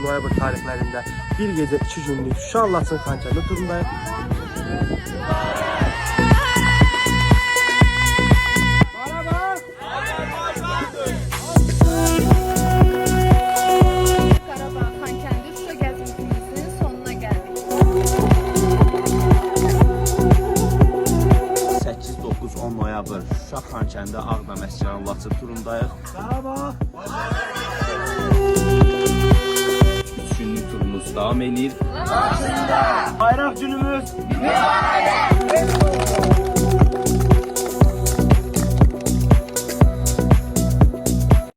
noyabr tarixlərində bir gecə 2 günlük Şuşa Laçın Xankəndi turundayıq. Qarabağ Xankəndi Şuşa gəzintimizin sonuna gəldik. 8-9-10 noyabr Şuşa Xankəndi Ağdam Əsgəran Laçın turundayıq. Qarabağ! 3 günlük turumuz davam edir. Bayraq günümüz! Mübarək!